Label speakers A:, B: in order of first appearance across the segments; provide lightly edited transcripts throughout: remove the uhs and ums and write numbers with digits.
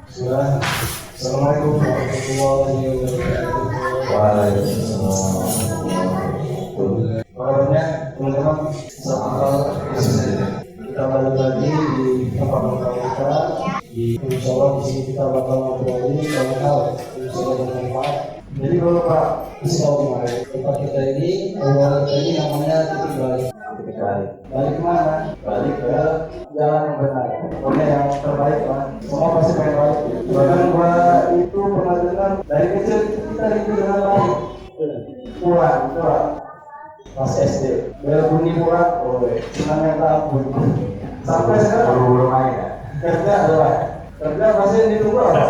A: Bismillah. Assalamualaikum warahmatullahi wabarakatuh.
B: Waalaikumsalam.
A: Kabarnya teman-teman, selamat kita balik lagi di tempat ngobrol kita. Insyaallah di sini kita bakal ngobrolin banyak hal yang sudah bermanfaat. Jadi kalau Pak kasih tahu kemarin tempat kita ini, namanya titik balik. Balik kemana? Balik ke jalan yang benar. Pokoknya yang terbaik lah. Semua pasti pengen balik. Bahkan gua itu pernah dengar dari kecil kita itu dengan baik. Pulang. Pas SD. Berbunyi pulang. Senang yang tak ampun. Sampai sekarang
B: Buru-buru main ya?
A: Kerja masih ditunggu apa?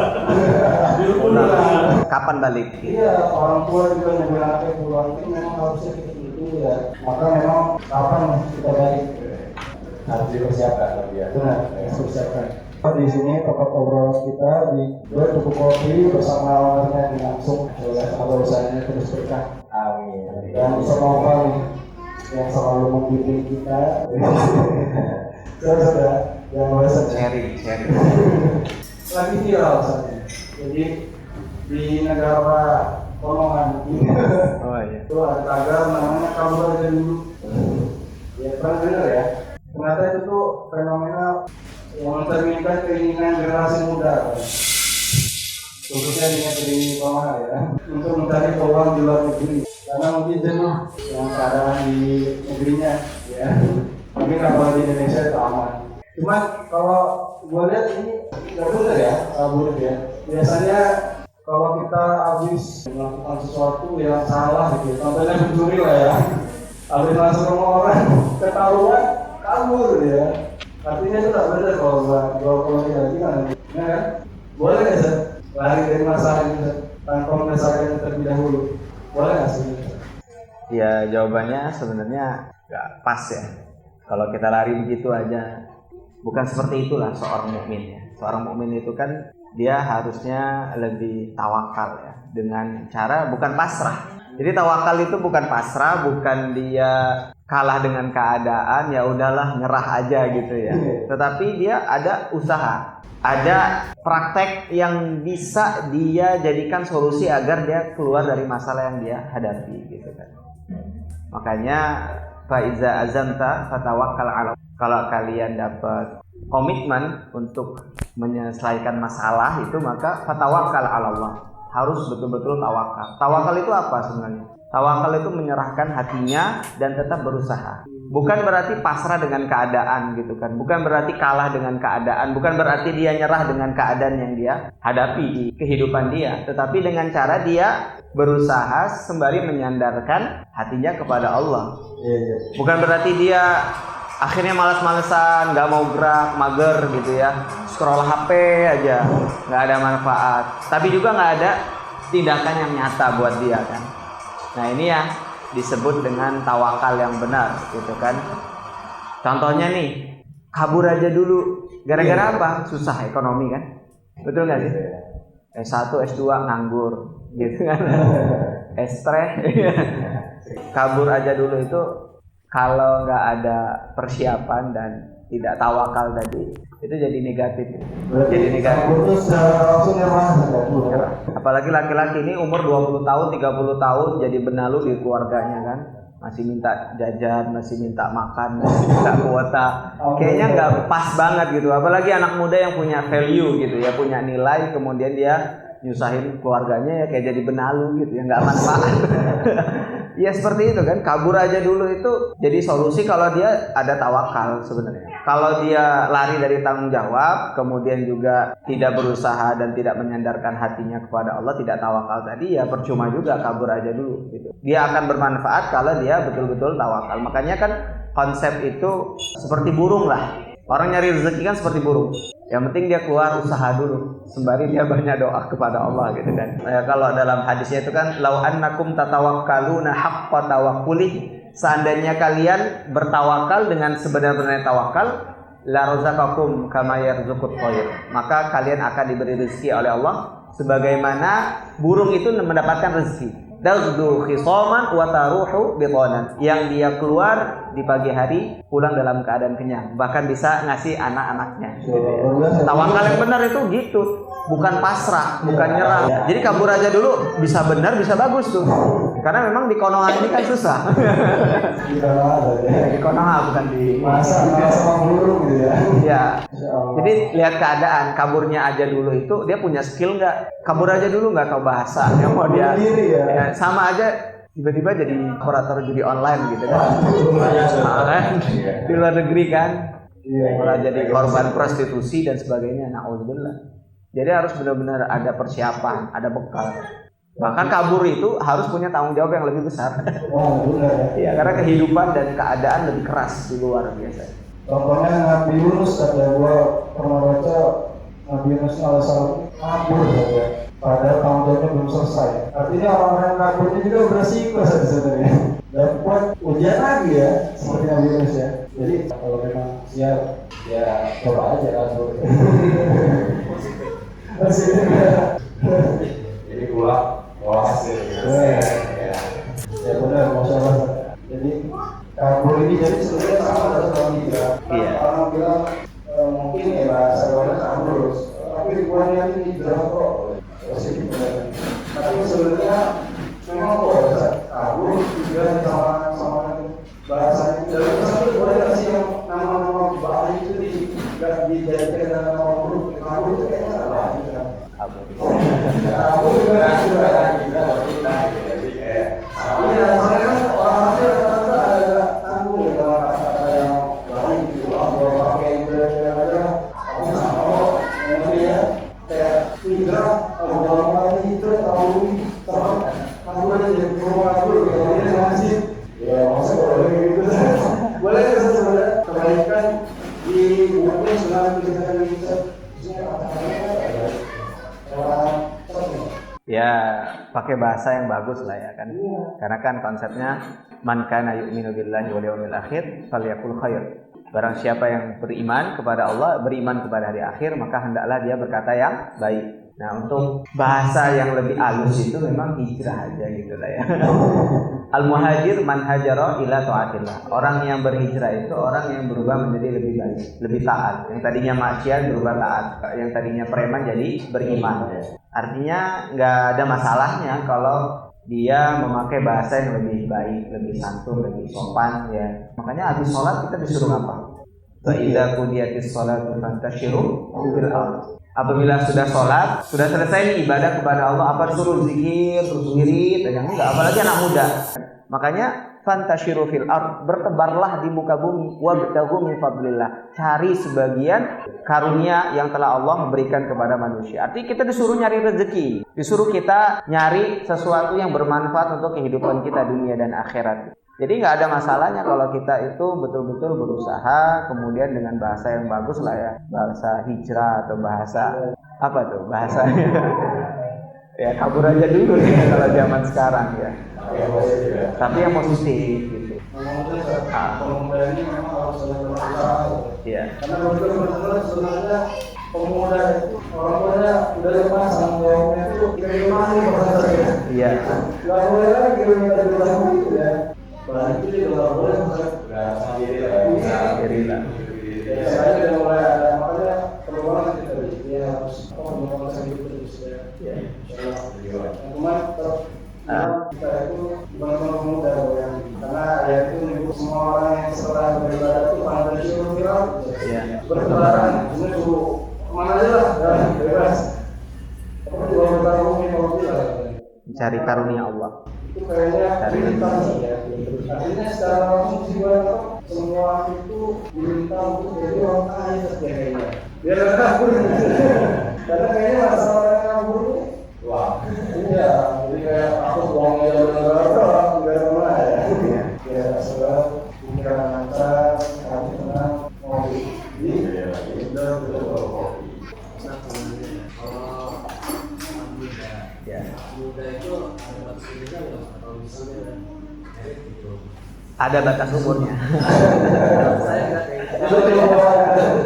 A: Ditunggu lah.
B: Kapan balik?
A: Iya, orang tua juga nungguin anaknya pulang. Itu memang harusnya kita tunggu ya. Maka memang kapan kita balik?
B: Harus dipersiapkan ya.
A: Benar, dipersiapkan. Di sini tempat obrol kita di dua tuku kopi bersama ownernya yang langsung semoga usahanya terus berkah.
B: Amin.
A: Dan bersama Opa nih yang selalu membimbing kita. Sudah yang biasa
B: Sharing.
A: lagi viral saat ini. Jadi di negara Konongan
B: Oh iya.
A: itu ada tagar namanya kabur aja dulu. Ya pernah dengar ya? Ternyata itu tuh fenomena yang mencerminkan keinginan generasi muda, khususnya di negeri Konongan ya, untuk mencari peluang di luar negeri. Karena mungkin jenuh yang keadaan di negerinya, ya. Tapi kalau di Indonesia itu aman. Cuman kalau gue lihat ini nggak benar ya, kabur ya. Biasanya kalau kita habis melakukan sesuatu yang salah gitu, contohnya mencuri lah ya, habis masuk rumah orang ketahuan kabur ya. Artinya itu tak benar kalau gua pulang lagi kan, ya kan? Boleh nggak sih lari dari masalah itu tanpa menyelesaikan terlebih dahulu? Boleh nggak sih?
B: Ya jawabannya sebenarnya nggak pas ya. Kalau kita lari begitu aja, bukan seperti itulah seorang mukmin ya. Seorang mukmin itu kan dia harusnya lebih tawakal ya, dengan cara bukan pasrah. Jadi tawakal itu bukan pasrah, bukan dia kalah dengan keadaan, ya udahlah nyerah aja gitu ya. Tetapi dia ada usaha, ada praktek yang bisa dia jadikan solusi agar dia keluar dari masalah yang dia hadapi gitu kan. Makanya faiza azamta fatawakkal ala. Kalau kalian dapat komitmen untuk menyelesaikan masalah itu, maka fatawakkal ala Allah. Harus betul-betul tawakal. Tawakal itu apa sebenarnya? Tawakal itu menyerahkan hatinya dan tetap berusaha. Bukan berarti pasrah dengan keadaan gitu kan. Bukan berarti kalah dengan keadaan. Bukan berarti dia nyerah dengan keadaan yang dia hadapi di kehidupan dia. Tetapi dengan cara dia berusaha sembari menyandarkan hatinya kepada Allah. Bukan berarti dia akhirnya malas-malesan, nggak mau gerak, mager gitu ya, scroll HP aja, nggak ada manfaat. Tapi juga nggak ada tindakan yang nyata buat dia kan. Nah ini ya disebut dengan tawakal yang benar gitu kan. Contohnya nih, kabur aja dulu. Gara-gara apa? Susah ekonomi kan. Betul nggak sih? S1, S2 nganggur gitu kan. Stres. Kabur aja dulu itu kalau nggak ada persiapan dan tidak tawakal tadi, itu jadi negatif. Jadi negatif. Apalagi laki-laki ini umur 20 tahun, 30 tahun jadi benalu di keluarganya kan. Masih minta jajan, masih minta makan, masih minta kuota. Kayaknya nggak pas banget gitu. Apalagi anak muda yang punya value gitu ya, punya nilai, kemudian dia nyusahin keluarganya ya kayak jadi benalu gitu ya, nggak manfaat. Ya seperti itu kan, kabur aja dulu itu jadi solusi kalau dia ada tawakal sebenarnya. Kalau dia lari dari tanggung jawab, kemudian juga tidak berusaha dan tidak menyandarkan hatinya kepada Allah, tidak tawakal tadi, ya percuma juga, kabur aja dulu gitu. Dia akan bermanfaat kalau dia betul-betul tawakal. Makanya kan konsep itu seperti burung lah. Orang nyari rezeki kan seperti burung. Yang penting dia keluar usaha dulu, sembari dia banyak doa kepada Allah gitu kan. Ya, kalau dalam hadisnya itu kan, lau annakum tatawakkaluna haqqa tawakkuli, seandainya kalian bertawakal dengan sebenar-benarnya tawakal, la razaqakum kama yarzuqut thair, maka kalian akan diberi rezeki oleh Allah sebagaimana burung itu mendapatkan rezeki. Tagdu khisaman wa taruhu bitanan. Yang dia keluar di pagi hari pulang dalam keadaan kenyang, bahkan bisa ngasih anak-anaknya. Tawakal yang benar itu gitu, bukan pasrah, bukan nyerah. Jadi kabur aja dulu, bisa benar, bisa bagus tuh. Karena memang di Konoha ini kan susah. Di Konoha bukan di
A: masa sama burung gitu ya.
B: Ya. Jadi lihat keadaan, kaburnya aja dulu itu dia punya skill nggak? Kabur aja dulu nggak tahu bahasa, yang mau dia ya, sama aja tiba-tiba jadi operator judi online gitu kan. Di luar negeri kan, malah jadi korban prostitusi dan sebagainya. Na'udzubillah. Jadi harus benar-benar ada persiapan, ada bekal. Bahkan kabur itu harus punya tanggung jawab yang lebih besar.
A: Oh, benar.
B: Iya, karena kehidupan dan keadaan lebih keras di luar biasa.
A: Contohnya Nabi Yunus, ada gua pernah baca Nabi Yunus alasan kabur saja. Padahal tanggung jawabnya belum selesai. Artinya orang-orang yang kabur ini juga beresiko sebenarnya. Dan buat ujian lagi ya, seperti Nabi Yunus ya. Jadi kalau memang siap, ya coba aja kabur.
C: Jadi pulang mau hasil.
A: Ya benar, masya Allah. Jadi kabur ini jadi sebenarnya sama dengan orang hijrah. Orang bilang mungkin ya bahasa orang kabur, tapi bukannya ini hijrah kok. Tapi sebenarnya memang kok kabur juga sama bahasanya. Dalam satu boleh kasih yang nama-nama bahasa itu dijadikan dengan nama buruk. Kabur itu kayaknya salah. Kabur juga kita. Jadi kayak iya, soalnya kan orang itu ada tanggung ya kalau kata yang lain gitu, kalau pakai yang ada, kamu sama nanti ya kayak hijrah, kalau orang hijrah tahu sama kamu ada di rumah aku, kalau dia masih ya masa boleh gitu, boleh sebenarnya kebaikan di buku selalu kita bisa
B: ya pakai bahasa yang bagus lah ya kan. Karena kan konsepnya man kana yu'minu billahi wal yawmil akhir falyakul khair. Barang siapa yang beriman kepada Allah, beriman kepada hari akhir, maka hendaklah dia berkata yang baik. Nah, untuk bahasa yang lebih halus itu memang hijrah aja gitu lah ya. Al-muhajir man hajara ila taatillah. Orang yang berhijrah itu orang yang berubah menjadi lebih baik, lebih taat. Yang tadinya maksiat berubah taat, yang tadinya preman jadi beriman. Artinya nggak ada masalahnya kalau dia memakai bahasa yang lebih baik, lebih santun, lebih sopan ya. Makanya habis sholat kita disuruh apa? Fa idza qudiyatis sholatu fantashiru fil ardh. Apabila sudah sholat, sudah selesai nih ibadah kepada Allah, apa suruh zikir, terus wirid, dan yang enggak, apalagi anak muda. Makanya fantashiru fil ardh, bertebarlah di muka bumi, wabtaghu min fadlillah, cari sebagian karunia yang telah Allah berikan kepada manusia. Artinya kita disuruh nyari rezeki, disuruh kita nyari sesuatu yang bermanfaat untuk kehidupan kita dunia dan akhirat. Jadi nggak ada masalahnya kalau kita itu betul-betul berusaha, kemudian dengan bahasa yang bagus lah ya, bahasa hijrah atau bahasa apa tuh bahasanya? Ya kabur aja dulu ya kalau zaman sekarang ya. Tapi yang positif gitu.
A: Pemuda ini memang harus selalu berusaha.
B: Iya.
A: Karena benar-benar sebenarnya pemuda itu orang tuanya udah lepas tanggung jawabnya itu gimana bahasanya?
B: Iya.
A: Gak boleh lagi minta dibilang gitu ya. Berarti dia kalau boleh
C: sendiri lah.
A: Saya udah mulai ada makanya peluang kita dia harus ngomong sambil terus ya. Kemarin kita itu benar-benar muda ya. Karena ya itu menyebut semua orang yang setelah beribadah itu pandai syukur viral. Bertebaran, ini suruh kemana aja lah, bebas. Tapi juga bertarung kalau tidak.
B: Mencari karunia Allah.
A: Itu kayaknya perintah ya. Artinya secara langsung juga semua itu diminta untuk jadi orang kaya sebagainya. Biar nggak kabur. Karena kayaknya masalah yang kabur itu, wah, iya. Jadi kayak aku uangnya benar-benar nggak mana ya. Ya sebab pikiran lancar, hati tenang, mau di udah betul.
B: Ada batas umurnya.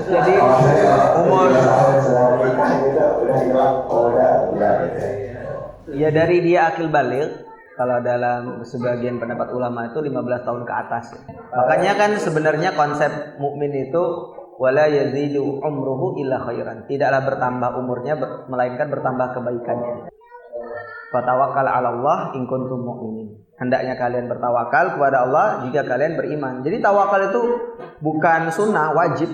B: Jadi umur ya dari dia akil baligh Kalau dalam sebagian pendapat ulama itu 15 tahun ke atas. Makanya kan sebenarnya konsep mukmin itu wala yazidu umruhu illa khairan. Tidaklah bertambah umurnya melainkan bertambah kebaikannya. Fatawakkal 'ala Allah in kuntum mu'minin. Hendaknya kalian bertawakal kepada Allah jika kalian beriman. Jadi tawakal itu bukan sunnah, wajib.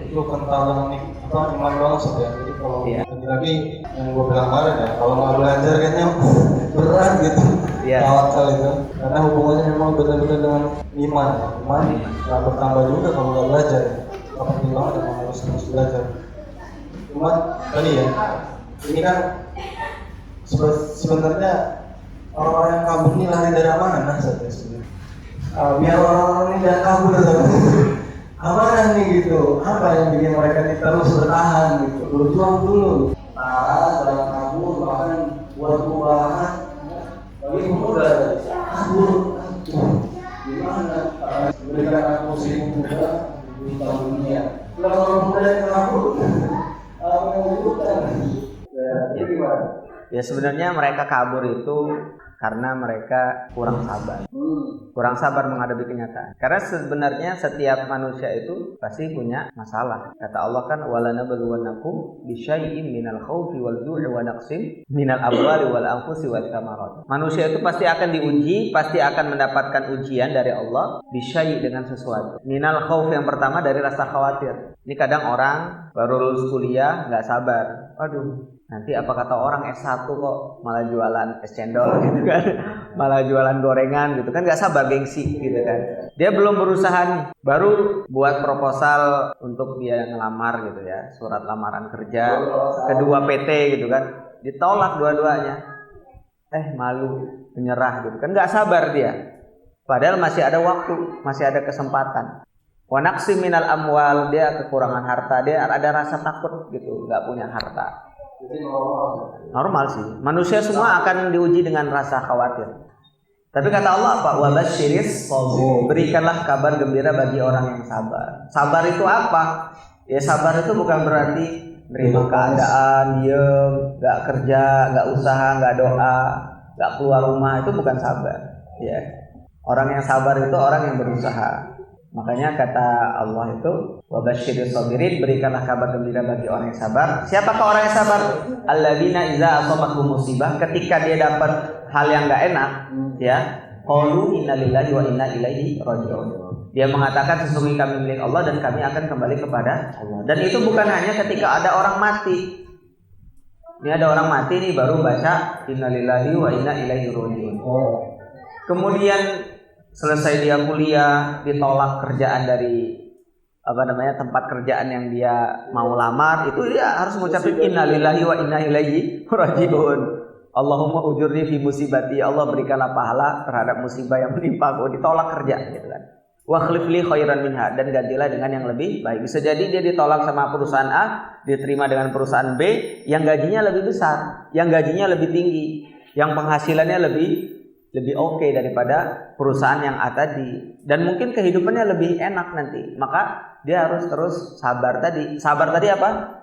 A: Itu kental iman banget ya. Jadi kalau lagi yang gue bilang kemarin ya, kalau nggak belajar kayaknya berat gitu. Tawakal itu karena hubungannya memang benar-benar dengan iman nggak bertambah juga kalau nggak belajar. Apa banget memang harus terus belajar. Cuma tadi ya, ini kan sebenarnya orang-orang yang kabur ini lari dari mana saja sebenarnya. Biar orang-orang ini jangan kabur amanah nih gitu. Apa yang bikin mereka ini terus bertahan gitu, berjuang dulu. Jangan kabur, bahkan buat perubahan. Bagi pemuda kabur, gimana? Berikan aku si muda di tahun dunia. Kalau orang muda yang kabur, apa yang dibutuhkan? Ya gimana?
B: Ya sebenarnya mereka kabur itu karena mereka kurang sabar. Kurang sabar menghadapi kenyataan. Karena sebenarnya setiap manusia itu pasti punya masalah. Kata Allah kan walanabluwannakum bisyai'in minal khaufi wal ju'i wa naqsin minal amwali wal anfusi wat thamarat. Manusia itu pasti akan diuji, pasti akan mendapatkan ujian dari Allah bisyai' dengan sesuatu. Minal khauf yang pertama dari rasa khawatir. Ini kadang orang baru lulus kuliah nggak sabar. Aduh, nanti apa kata orang S1 kok malah jualan es cendol gitu kan, malah jualan gorengan gitu kan, nggak sabar, gengsi gitu kan. Dia belum berusaha nih, baru buat proposal untuk dia ngelamar gitu ya, surat lamaran kerja, kedua PT gitu kan, ditolak dua-duanya. Malu, menyerah gitu kan, nggak sabar dia. Padahal masih ada waktu, masih ada kesempatan. Wa naqsi minal amwal, dia kekurangan harta, dia ada rasa takut gitu, nggak punya harta. Normal sih. Manusia semua akan diuji dengan rasa khawatir. Tapi kata Allah apa? Wa basyiris sabir. Berikanlah kabar gembira bagi orang yang sabar. Sabar itu apa? Ya sabar itu bukan berarti menerima keadaan, diem, nggak kerja, nggak usaha, nggak doa, nggak keluar rumah, itu bukan sabar. Ya. Orang yang sabar itu orang yang berusaha. Makanya kata Allah itu wa basyiris sabirin, berikanlah kabar gembira bagi orang yang sabar. Siapakah orang yang sabar? Alladzina idza asabatuhum musibah, ketika dia dapat hal yang enggak enak, ya, qalu innalillahi wa inna ilaihi raji'un. Dia mengatakan sesungguhnya kami milik Allah dan kami akan kembali kepada Allah. Dan itu bukan hanya ketika ada orang mati. Ini ada orang mati nih baru baca innalillahi wa inna ilaihi raji'un. Kemudian selesai dia kuliah, ditolak kerjaan dari tempat kerjaan yang dia mau lamar, itu dia harus mengucapkan innalillahi wa inna ilaihi raji'un. Allahumma ujurni fi musibati, Allah berikanlah pahala terhadap musibah yang menimpa aku, ditolak kerja gitu kan. Wa khlif li khairan minha, dan gantilah dengan yang lebih baik. Bisa jadi dia ditolak sama perusahaan A, diterima dengan perusahaan B yang gajinya lebih besar, yang gajinya lebih tinggi, yang penghasilannya lebih oke daripada perusahaan yang A tadi, dan mungkin kehidupannya lebih enak nanti. Maka dia harus terus sabar tadi. Sabar tadi apa?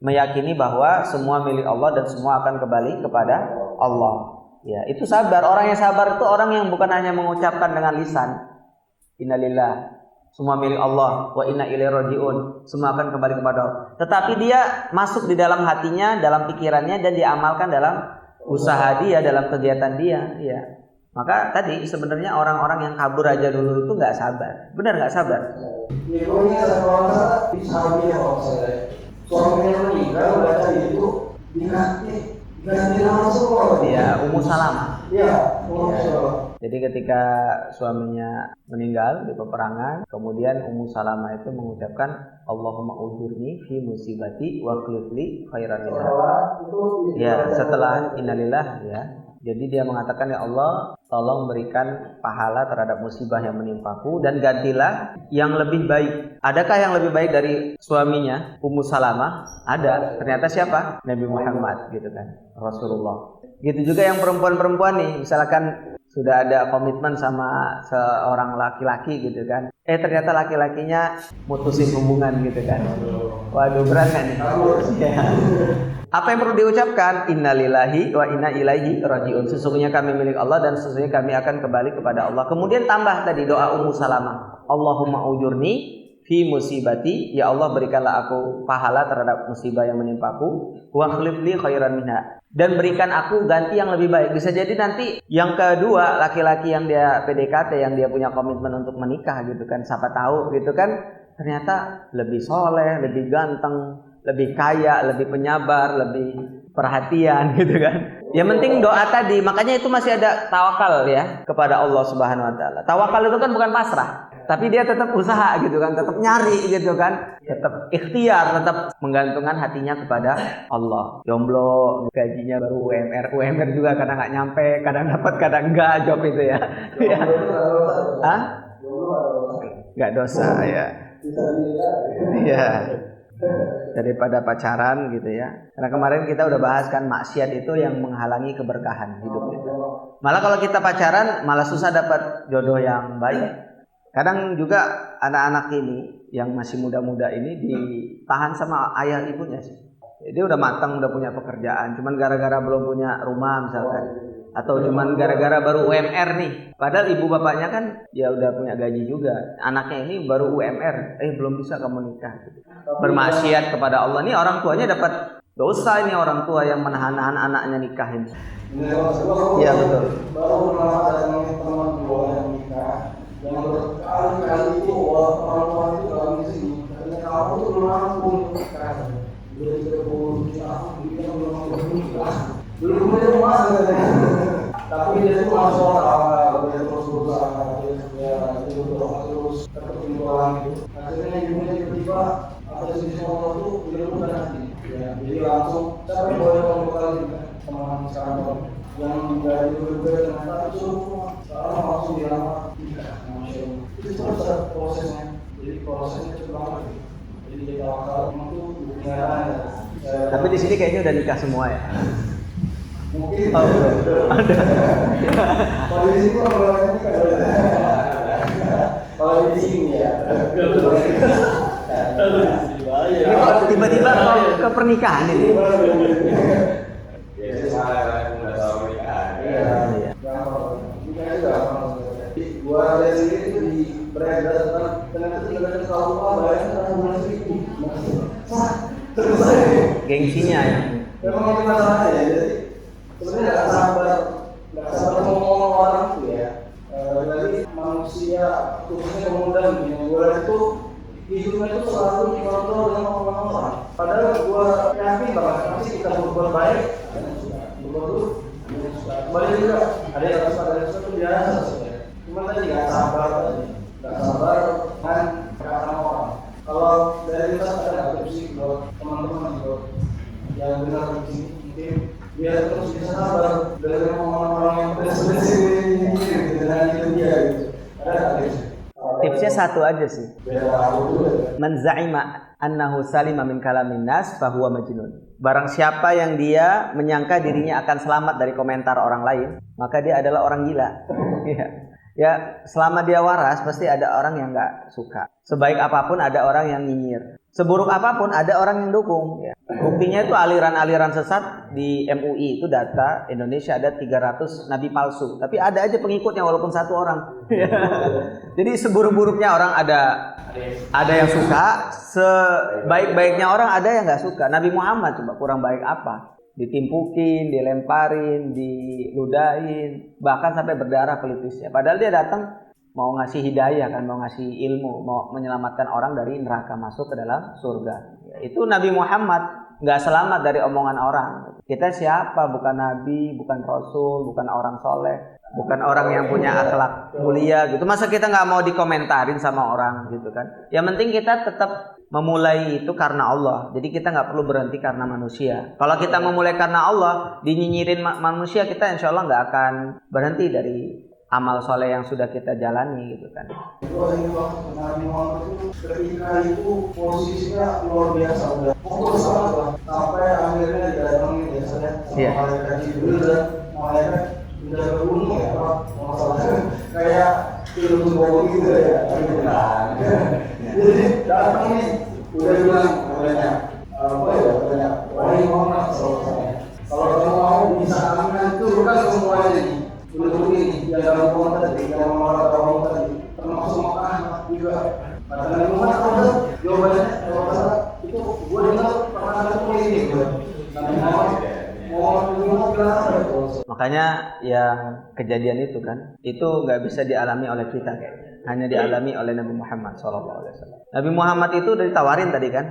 B: Meyakini bahwa semua milik Allah dan semua akan kembali kepada Allah. Ya, itu sabar. Orang yang sabar itu orang yang bukan hanya mengucapkan dengan lisan innalillah, semua milik Allah, wa inna ilaihi raji'un, semua akan kembali kepada Allah, tetapi dia masuk di dalam hatinya, dalam pikirannya, dan diamalkan dalam usaha dia, dalam kegiatan dia. Ya. Maka tadi sebenarnya orang-orang yang kabur aja dulu itu nggak sabar, benar nggak sabar?
A: Ibunya sama sahabatnya kalau saya, suaminya meninggal, baca itu ganti nama semua.
B: Iya, Ummu Salamah.
A: Iya, Ummu Salamah.
B: Jadi ketika suaminya meninggal di peperangan, kemudian Ummu Salamah itu mengucapkan Allahumma ujurni fi musibati wa qlifli khairan minha. Ya, setelah innalillah ya. Jadi dia mengatakan, ya Allah, tolong berikan pahala terhadap musibah yang menimpaku dan gantilah yang lebih baik. Adakah yang lebih baik dari suaminya, Ummu Salamah? Ada. Ternyata siapa? Nabi Muhammad gitu kan, Rasulullah. Gitu juga yang perempuan-perempuan nih, misalkan sudah ada komitmen sama seorang laki-laki gitu kan. Ternyata laki-lakinya mutusin hubungan gitu kan. Waduh, berat kan nih? Ya. Apa yang perlu diucapkan? Innalillahi wa inna ilaihi rajiun. Sesungguhnya kami milik Allah dan sesungguhnya kami akan kembali kepada Allah. Kemudian tambah tadi doa Ummu Salamah. Allahumma ujurni fi musibati, ya Allah berikanlah aku pahala terhadap musibah yang menimpaku, wa khlif li khairan minha, dan berikan aku ganti yang lebih baik. Bisa jadi nanti yang kedua laki-laki yang dia PDKT, yang dia punya komitmen untuk menikah gitu kan, siapa tahu gitu kan, ternyata lebih soleh, lebih ganteng, lebih kaya, lebih penyabar, lebih perhatian gitu kan. Yang penting doa tadi, makanya itu masih ada tawakal ya kepada Allah Subhanahu wa taala. Tawakal itu kan bukan pasrah, tapi dia tetap usaha gitu kan, tetap nyari gitu kan, tetap ikhtiar, tetap menggantungkan hatinya kepada Allah. Jomblo, gajinya baru UMR juga kadang nggak nyampe, kadang dapat, kadang enggak, job itu ya. Hah? Nggak dosa ya. Iya. Daripada pacaran gitu ya. Karena kemarin kita udah bahas kan, maksiat itu yang menghalangi keberkahan hidup kita. Malah kalau kita pacaran malah susah dapat jodoh yang baik. Kadang juga anak-anak ini yang masih muda-muda ini ditahan sama ayah ibunya sih. Dia udah matang, udah punya pekerjaan, cuman gara-gara belum punya rumah misalkan, atau cuman gara-gara baru UMR nih. Padahal ibu bapaknya kan ya udah punya gaji juga. Anaknya ini baru UMR, belum bisa kamu nikah. Bermaksiat kepada Allah. Nih orang tuanya dapat dosa, ini orang tua yang menahan-nahan anaknya nikahin. Iya betul.
A: Baru ada teman tua yang nikah, yang berkali-kali itu orang tua itu dalam sini, karena kamu tuh belum mampu nikah. Udah 30 tahun, dia belum mampu nikah. Belum punya rumah sebenarnya. Tapi dia tuh masuk akal, dia terus berusaha, dia berdoa terus terpintuan gitu. Akhirnya ibunya tiba-tiba atas sisi Allah tuh dia lupa nanti. Ya, jadi langsung siapa yang boleh kamu bekal teman sekarang yang dari berbeda ternyata itu sekarang langsung dilamar nikah. Masya Allah. Itu terus prosesnya. Jadi prosesnya cukup lama. Jadi kita akal itu beneran ya.
B: Tapi di sini kayaknya udah nikah semua ya.
A: Mungkin ada. Kalau di sini kalau di sini ya.
B: Ini kok tiba-tiba ke pernikahan ini?
C: Ya, saya udah tahu pernikahan.
A: Iya. Nikah juga. Gua dari sini itu di beredar ternyata tidak ada tahu apa bayarnya karena bulan seribu.
B: Gengsinya ya.
A: Memang itu masalahnya ya. Jadi sebenarnya nggak sabar ngomong orang tuh ya. Dari manusia khususnya pemuda begini, gue itu hidupnya itu selalu dikontrol dengan omongan orang. Padahal gue yakin banget pasti kita berbuat baik, ada yang suka berbuat buruk, ada yang suka. Kembali juga ada yang suka, ada yang suka itu biasa saja. Cuma tadi nggak sabar kan kata orang. Kalau dari kita ada adopsi buat teman-teman juga yang benar di sini mungkin biar terus bisa sabar dari orang-orang yang pedes-pedes ini dengan itu dia gitu. Ada
B: Tipsnya satu aja sih. Man za'ima annahu salima min kalamin nas fahuwa majnun. Barang siapa yang dia menyangka dirinya akan selamat dari komentar orang lain, maka dia adalah orang gila. Ya, selama dia waras pasti ada orang yang nggak suka. Sebaik apapun ada orang yang nyinyir. Seburuk apapun ada orang yang dukung. Ya. Buktinya itu aliran-aliran sesat di MUI itu data Indonesia ada 300 nabi palsu. Tapi ada aja pengikutnya walaupun satu orang. Jadi seburuk-buruknya orang ada yang suka, sebaik-baiknya orang ada yang nggak suka. Nabi Muhammad coba kurang baik apa? Ditimpukin, dilemparin, diludahin, bahkan sampai berdarah pelipisnya. Padahal dia datang mau ngasih hidayah kan, mau ngasih ilmu, mau menyelamatkan orang dari neraka masuk ke dalam surga. Ya, itu Nabi Muhammad nggak selamat dari omongan orang. Kita siapa? Bukan nabi, bukan rasul, bukan orang soleh, bukan orang yang punya akhlak mulia gitu. Masa kita nggak mau dikomentarin sama orang gitu kan? Yang penting kita tetap memulai itu karena Allah. Jadi kita nggak perlu berhenti karena manusia. Kalau kita memulai karena Allah, dinyinyirin manusia, kita insya Allah nggak akan berhenti dari amal soleh yang sudah kita jalani gitu kan.
A: Nabi Muhammad itu ketika itu posisinya luar biasa, udah fokus banget sampai akhirnya didatangi biasanya malaikat Jibril dan malaikat menjaga gunung ya Pak, masalahnya kayak film bohong gitu ya, jadi datang nih udah bilang katanya apa ya katanya wahai Muhammad SAW, kalau kamu mau bisa amankan turunkan semuanya nih penduduk ini yang dalam rumah tadi, yang menolak kamu tadi, termasuk makanan juga. Kata Nabi Muhammad, jawabannya itu gue dengar perkataan itu ini gitu. Nabi Muhammad bilang apa itu?
B: Makanya yang kejadian itu kan, itu nggak bisa dialami oleh kita, hanya dialami oleh Nabi Muhammad SAW. Nabi Muhammad itu udah ditawarin tadi kan,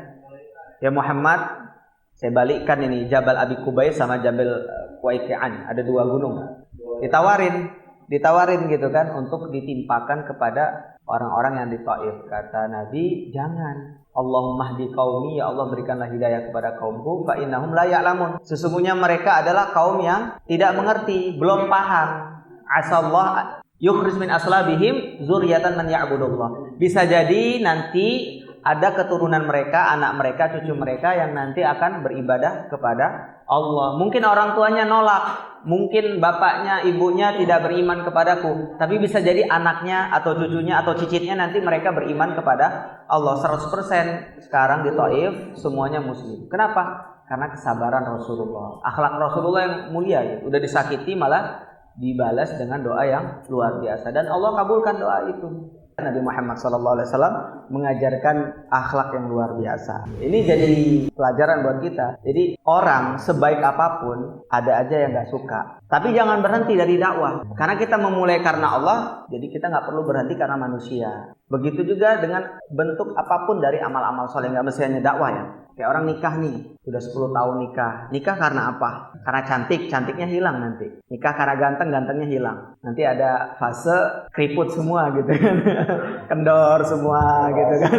B: ya Muhammad, saya balikkan ini Jabal Abi Kubais sama Jabal Qaiqi'an, ada 2 gunung. Ditawarin gitu kan untuk ditimpakan kepada orang-orang yang di Taif. Kata Nabi, jangan. Allahumma hdi qaumi, ya Allah berikanlah hidayah kepada kaumku, fa innahum la ya'lamun. Sesungguhnya mereka adalah kaum yang tidak mengerti, belum paham. Asallah yukhrij min aslabihim zurriyatan man ya'budullah. Bisa jadi nanti ada keturunan mereka, anak mereka, cucu mereka yang nanti akan beribadah kepada Allah. Mungkin orang tuanya nolak, mungkin bapaknya, ibunya tidak beriman kepadaku, tapi bisa jadi anaknya atau cucunya atau cicitnya nanti mereka beriman kepada Allah. 100% sekarang di Taif semuanya muslim. Kenapa? Karena kesabaran Rasulullah, akhlak Rasulullah yang mulia ya. Udah disakiti malah dibalas dengan doa yang luar biasa, dan Allah kabulkan doa itu. Nabi Muhammad SAW mengajarkan akhlak yang luar biasa. Ini jadi pelajaran buat kita. Jadi orang sebaik apapun ada aja yang gak suka. Tapi jangan berhenti dari dakwah. Karena kita memulai karena Allah, jadi kita gak perlu berhenti karena manusia. Begitu juga dengan bentuk apapun dari amal-amal soleh. Gak mesti hanya dakwah ya. Kayak orang nikah nih, sudah 10 tahun nikah. Nikah karena apa? Karena cantik, cantiknya hilang nanti. Nikah karena ganteng, gantengnya hilang. Nanti ada fase keriput semua gitu kan. Kendor semua gitu kan.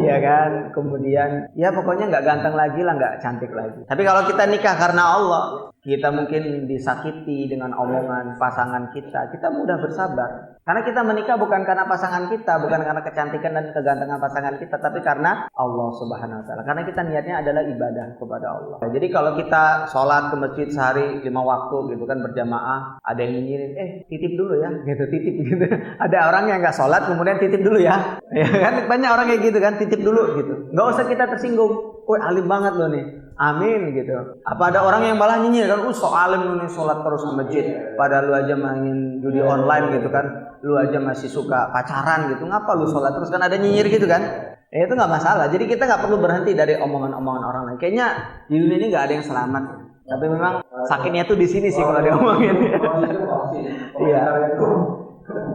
B: Iya kan. Kemudian ya pokoknya nggak ganteng lagi lah, nggak cantik lagi. Tapi kalau kita nikah karena Allah, kita mungkin disakiti dengan omongan pasangan kita, kita mudah bersabar. Karena kita menikah bukan karena pasangan kita, bukan karena kecantikan dan kegantengan pasangan kita, tapi karena Allah Subhanahu wa taala. Karena kita niatnya adalah ibadah kepada Allah. Jadi kalau kita sholat ke masjid sehari 5 waktu gitu kan berjamaah, ada yang nyinyirin, titip dulu ya, gitu, titip gitu. Ada orang yang nggak sholat kemudian titip dulu ya, ya kan banyak orang kayak gitu kan, titip dulu gitu. Nggak usah kita tersinggung. Alim banget loh nih. Amin gitu. Apa ada orang yang malah nyinyir kan, so alim lu nih sholat terus ke masjid, padahal lu aja main judi online gitu kan, lu aja masih suka pacaran gitu, ngapa lu sholat terus? Kan ada nyinyir gitu kan. Itu nggak masalah. Jadi kita nggak perlu berhenti dari omongan-omongan orang lain. Kayaknya di dunia ini nggak ada yang selamat. Tapi memang sakitnya tuh di sini sih kalau diomongin. Iya.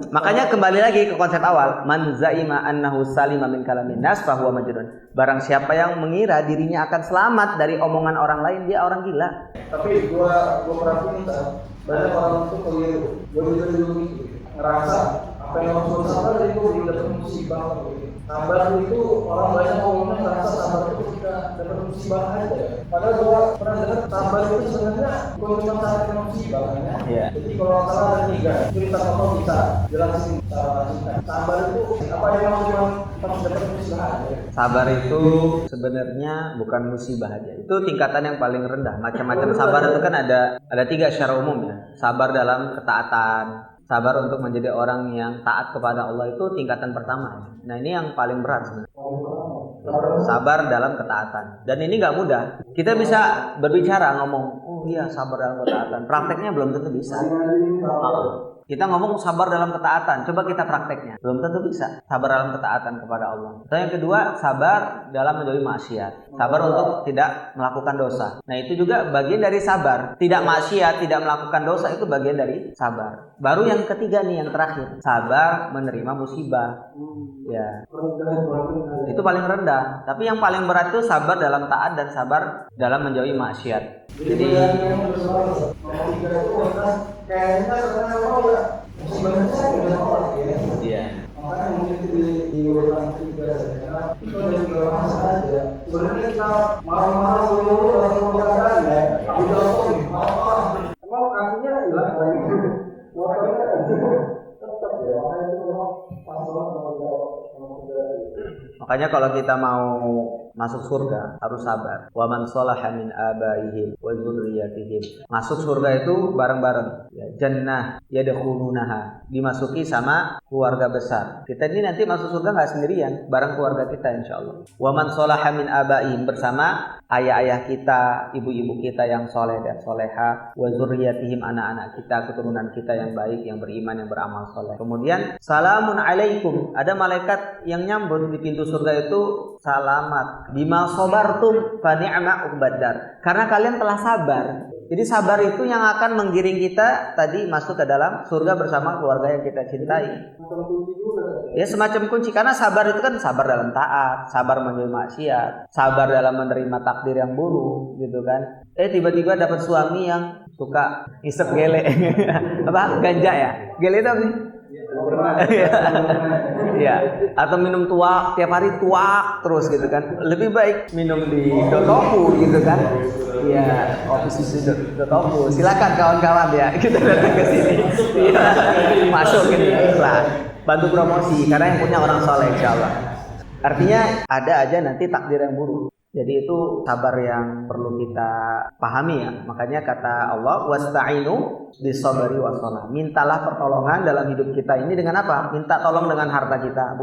B: Makanya kembali lagi ke konsep awal, man za'ima annahu salima min kalamin nas fa huwa majnun. Barang siapa yang mengira dirinya akan selamat dari omongan orang lain, dia orang gila.
A: Tapi gua perhatiin banyak orang itu keliru. Gua juga dulu ngerasa apa yang maksud sabar itu belum dapat musibah gitu. Sabar itu orang banyak ngomongnya ngerasa sabar itu ketika dapat musibah aja. Padahal gua pernah dengar sabar itu sebenarnya bukan cuma saat kena musibah kan ya.
B: Yeah.
A: Jadi kalau salah ada 3, cerita apa bisa jelasin cara cinta. Sabar itu apa yang cuma pas dapat musibah aja.
B: Sabar itu sebenarnya bukan musibah aja. Itu tingkatan yang paling rendah. Macam-macam sabar itu kan ada 3 secara umum ya. Sabar dalam ketaatan. Sabar untuk menjadi orang yang taat kepada Allah itu tingkatan pertama. Nah ini yang paling berat sebenarnya. Sabar dalam ketaatan. Dan ini nggak mudah. Kita bisa berbicara ngomong, oh iya sabar dalam ketaatan. Prakteknya belum tentu bisa. Kita ngomong sabar dalam ketaatan, coba kita prakteknya. Belum tentu bisa sabar dalam ketaatan kepada Allah. Atau yang kedua, sabar dalam menjauhi maksiat. Sabar untuk tidak melakukan dosa. Nah itu juga bagian dari sabar. Tidak maksiat, tidak melakukan dosa itu bagian dari sabar. Baru yang ketiga nih, yang terakhir, sabar menerima musibah. Ya, itu paling rendah. Tapi yang paling berat itu sabar dalam taat dan sabar dalam menjauhi maksiat. Jadi
A: kayaknya karena mau ya sebenarnya saya udah nolak ya.
B: Iya.
A: Makanya mungkin itu di urutan 3 karena itu ada 3 masalah aja. Sebenarnya kita marah-marah dulu langsung berkata ya. Udah kok nih, marah. Emang kakinya hilang lagi. Motornya tetap ya. Makanya itu memang masalah.
B: Makanya kalau kita mau masuk surga harus sabar. Wa man sholaha min abaihim wa dzurriyyatihim. Masuk surga itu bareng-bareng. Ya, jannah yadkhulunaha. Dimasuki sama keluarga besar. Kita ini nanti masuk surga enggak sendirian, bareng keluarga kita insyaallah. Wa man sholaha min abaihim, bersama ayah-ayah kita, ibu-ibu kita yang soleh dan soleha, wa dzurriyyatihim, anak-anak kita, keturunan kita yang baik, yang beriman, yang beramal soleh. Kemudian salamun alaikum, ada malaikat yang nyambut di pintu surga itu, selamat bima sabartum fa ni'ma uqbadar, karena kalian telah sabar. Jadi sabar itu yang akan menggiring kita tadi masuk ke dalam surga bersama keluarga yang kita cintai. Ya, semacam kunci, karena sabar itu kan sabar dalam taat, sabar menjauhi maksiat, sabar dalam menerima takdir yang buruk gitu kan. Tiba-tiba dapat suami yang suka isep gele. Apa? Ganja ya? Gele itu apa sih? Iya, atau minum tuak tiap hari, tuak terus gitu kan. Lebih baik minum di Dotoku gitu kan. Iya, office Dotoku. Silakan kawan-kawan ya, kita datang ke sini. Iya, masuk gitu lah. Bantu promosi karena yang punya orang soleh insyaallah. Artinya ada aja nanti takdir yang buruk. Jadi itu sabar yang perlu kita pahami ya. Makanya kata Allah, wasta'inu bis-sabri was-shalah. Mintalah pertolongan dalam hidup kita ini dengan apa? Minta tolong dengan harta kita,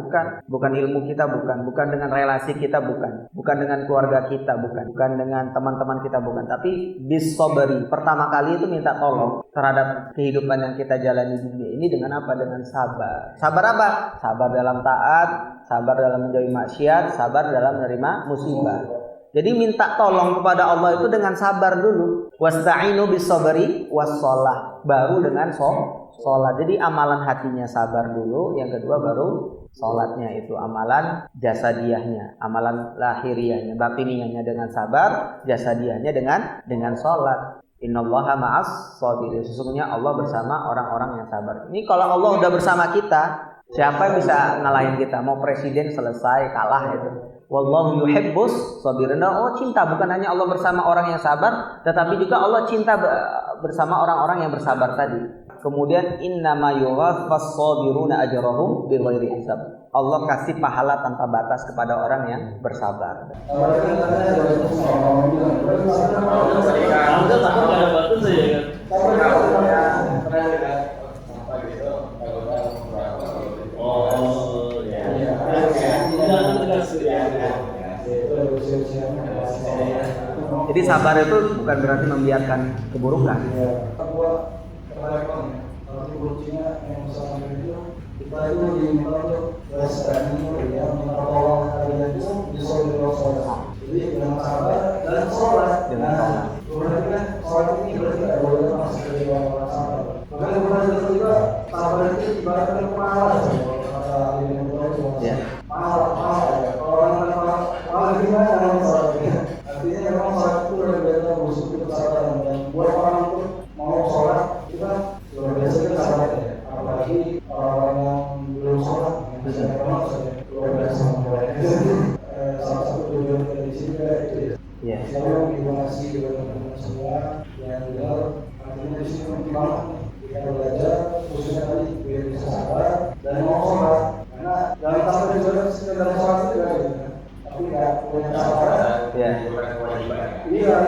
B: bukan ilmu kita, bukan dengan relasi kita, bukan dengan keluarga kita, bukan dengan teman-teman kita, bukan. Tapi bis-sabri. Pertama kali itu minta tolong terhadap kehidupan yang kita jalani di dunia ini dengan apa? Dengan sabar. Sabar apa? Sabar dalam taat, sabar dalam menjauhi maksiat, sabar dalam menerima musibah. Jadi minta tolong kepada Allah itu dengan sabar dulu. Wasta'inu bis-sabri was-shalah. Baru dengan sholat. Jadi amalan hatinya sabar dulu, yang kedua baru sholatnya, itu amalan jasadiyahnya, amalan lahiriahnya, batiniyahnya dengan sabar, jasadiyahnya dengan sholat. Innallaha ma'as shabirin. Sesungguhnya Allah bersama orang-orang yang sabar. Ini kalau Allah udah bersama kita, siapa yang bisa ngalahin kita? Mau presiden selesai kalah itu. Wallahu yuhibbus sabirin. Oh, cinta bukan hanya Allah bersama orang yang sabar, tetapi juga Allah cinta bersama orang-orang yang bersabar tadi. Kemudian innama yuwaffas sabiruna ajrahum bighairi hisab. Allah kasih pahala tanpa batas kepada orang yang bersabar. Jadi sabar itu bukan berarti membiarkan keburukan. Kita itu diminta untuk minta tolong kalian itu bisa sholat. Jadi dengan sabar dan sholat. Berarti kan sholat ini berarti tidak boleh masuk dari orang sabar. Makanya kemudian juga sabar itu ibaratkan pahala. Pahala ya. Kalau orang pahala gimana dalam sholat? Artinya memang sholat itu luar biasa butuh kesabaran, dan buat orang itu mau sholat kita luar biasa kita sabar ya. Apalagi orang yang belum sholat, misalnya memang luar biasa memulai. Salah satu tujuan dari sini itu ya. Saya terima kasih kepada teman-teman semua yang dengar. Artinya di sini memang kita belajar khususnya tadi biar bisa sabar dan mau sholat. Karena dalam sabar juga dalam sholat itu juga gitu. Tapi nggak punya sabar. Iya,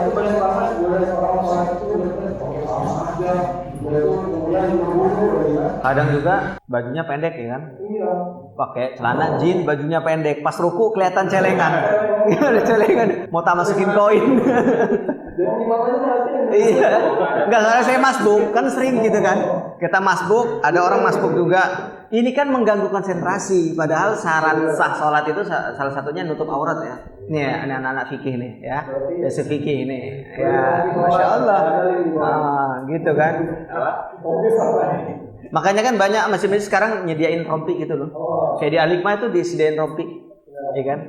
B: itu banyak banget. Boleh orang sholat itu benar-benar pakai sama aja. Boleh itu kemudian berburu ya. Kadang juga bajunya pendek ya kan? Iya. Pakai celana jeans, bajunya pendek. Pas ruku kelihatan celengan. Ada celengan. Mau tak masukin koin. Iya. Enggak, soalnya saya masbuk, kan sering gitu kan. Kita masbuk, ada orang masbuk juga. Ini kan mengganggu konsentrasi. Padahal syarat sah sholat itu salah satunya nutup aurat ya. Nih ya, ini anak-anak fikih nih ya. Dasi fikih nih. Ya, Masya Allah. Gitu kan. Makanya kan banyak masjid-masjid sekarang nyediain rompi gitu loh. Kayak di Al-Hikmah itu disediain rompi. Iya kan?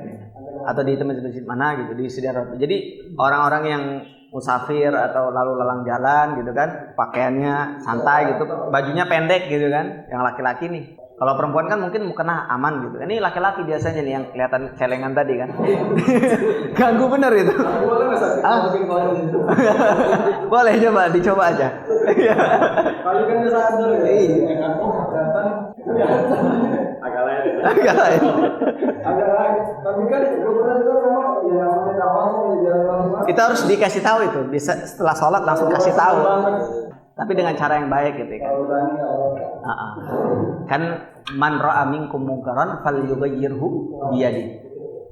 B: Atau di masjid-masjid mana gitu disediain rompi. Jadi orang-orang yang musafir atau lalu lalang jalan gitu kan, pakaiannya santai gitu, bajunya pendek gitu kan, yang laki-laki nih. Kalau perempuan kan mungkin mukena aman gitu. Ini laki-laki biasanya nih yang kelihatan celengan tadi kan. Ganggu bener itu. Boleh coba, dicoba aja. Kalau kan sadar agak lain. Tapi kan kebetulan juga memang ya Itu harus dikasih tahu itu. Bisa setelah sholat langsung kasih tahu. Tapi dengan cara yang baik gitu kan. Kan man ra'a minkum munkaran falyughayyirhu biyadihi.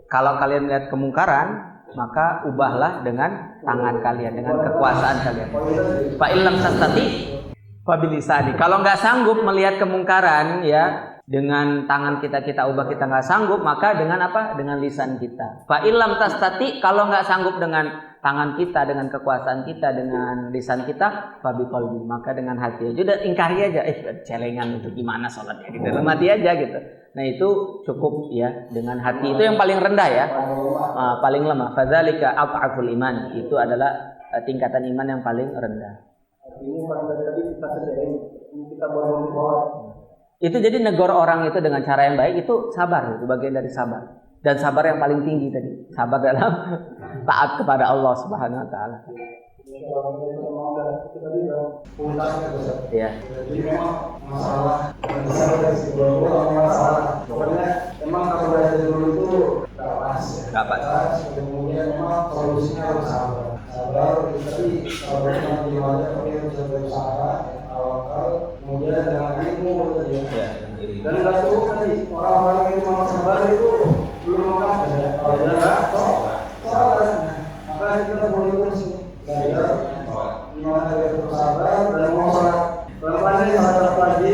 B: Kalau kalian lihat kemungkaran, maka ubahlah dengan tangan kalian, dengan kekuasaan kalian. Fa illam tastati fa bilisani. Kalau nggak sanggup melihat kemungkaran ya, dengan tangan kita ubah, kita nggak sanggup, maka dengan apa? Dengan lisan kita. Fa illam tastati, kalau nggak sanggup dengan tangan kita, dengan kekuasaan kita, dengan lisan kita, fa biqalbi, maka dengan hati aja. Udah ingkari aja, celengan itu gimana sholatnya gitu. Mati aja gitu. Nah itu cukup ya, dengan hati itu yang paling rendah ya, paling lemah. Fadzalika adhaful iman, itu adalah tingkatan iman yang paling rendah. Itu jadi negor orang itu dengan cara yang baik, itu sabar, itu bagian dari sabar. Dan sabar yang paling tinggi tadi, sabar dalam taat kepada Allah Subhanahu wa taala. Ya.
A: Jadi memang masalah pokoknya memang kalau belajar dulu itu nggak pas. Kemudian memang solusinya harus sabar. Tapi kalau memang gimana kita bisa berusaha awal, kemudian dengan ilmu tadi ya. Dan nggak tahu tadi orang-orang yang mau sabar itu belum ada. Kalau tidak sabar, maka kita boleh terus belajar gimana kita bersabar dan mau sholat. Kalau pagi sholat pagi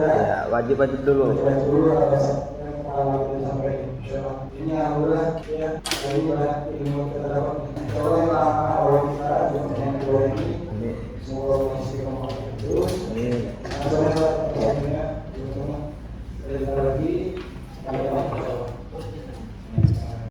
B: Ya, wajib dulu.
A: Ini alhamdulillah ya, jadi banyak ilmu kita dapat. Kalau kita awal kita yang kedua ini, semoga